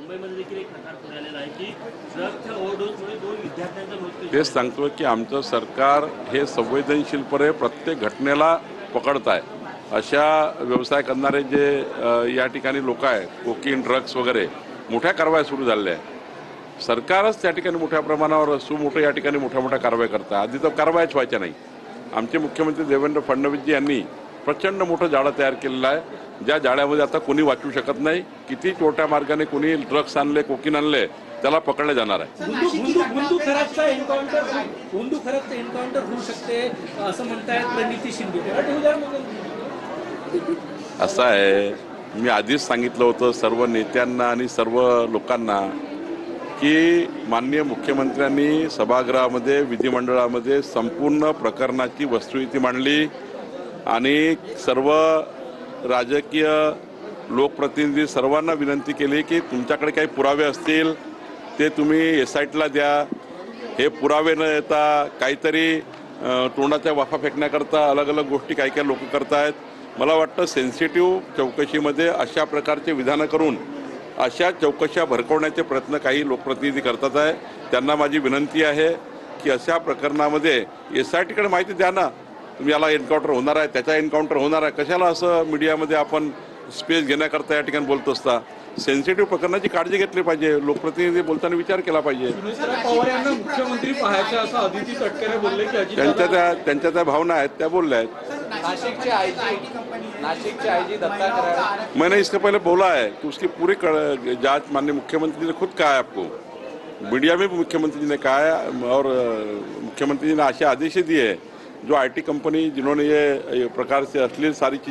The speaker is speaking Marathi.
मुंबईमध्ये देखील एक प्रकार पुढे आलेला आहे की ड्रगच्या ओव्हरडोसमुळे 2 विद्यार्थ्यांचा मृत्यू. तेच सांगतो की आमचं सरकार हे संवेदनशीलपणे प्रत्येक घटनेला पकडत आहे. अशा व्यवसाय करणारे जे या ठिकाणी लोक आहेत, कोकीन ड्रग्स वगैरे, मोठ्या कारवाया सुरू झालेल्या आहेत. सरकारच त्या ठिकाणी मोठ्या प्रमाणावर सुमोठं या ठिकाणी मोठ्या मोठ्या कारवाया करतात. आधी तर कारवायाच व्हायच्या नाही. आमचे मुख्यमंत्री देवेंद्र फडणवीसजी यांनी प्रचंड मोठं जाळं तयार केलेलं आहे, ज्या जाळ्यामध्ये आता कोणी वाचू शकत नाही. किती छोट्या मार्गाने कोणी ड्रग्स आणले, कोकीन आणले, त्याला पकडले जाणार आहे. हुंदू खराबचा एन्काउंटर होऊ शकते असं म्हणतायत प्रणिती शिंदे. असं आहे, मी आधीच सांगितलं होतं सर्व नेत्यांना आणि सर्व लोकांना की माननीय मुख्यमंत्र्यांनी सभागृहामध्ये विधिमंडळामध्ये संपूर्ण प्रकरणाची वस्तुस्थिती मांडली आणि सर्व राजकीय लोकप्रतिनिधी सर्वांना विनंती केली की तुमच्याकडे काही पुरावे असतील ते तुम्ही SITला द्या. हे पुरावे न येता काहीतरी तोंडाच्या वाफा फेकण्याकरता अलग अलग गोष्टी काही काही लोक करतायत. मला वाटतं सेन्सिटिव्ह चौकशीमध्ये अशा प्रकारचे विधानं करून अशा चौकशा भरकवण्याचे प्रयत्न काही लोकप्रतिनिधी करतात आहे. त्यांना माझी विनंती आहे की अशा प्रकरणामध्ये SITकडे माहिती द्या ना. तुम्ही याला एन्काउंटर होणार आहे, त्याचा एन्काउंटर होणार आहे, कशाला असं मीडियामध्ये आपण स्पेस घेण्याकरता या ठिकाणी बोलत असता. सेन्सिटिव्ह प्रकरणाची काळजी घेतली पाहिजे. लोकप्रतिनिधी बोलताना विचार केला पाहिजे. पवार यांना मुख्यमंत्री पाहायचं असं अदिती तटकरे बोलले की त्यांच्या त्या भावना आहेत, त्या बोलल्या आहेत. नाशिक के आईजी दत्ता कराड़, मैंने इसके पहले बोला है कि उसकी पूरी जांच माननीय मुख्यमंत्री ने खुद कहा है आपको, मीडिया में भी मुख्यमंत्री जी ने कहा है और मुख्यमंत्री जी ने ऐसे आदेश दिए हैं जो IT कंपनी जिन्होंने ये प्रकार से अश्लील सारी चीज़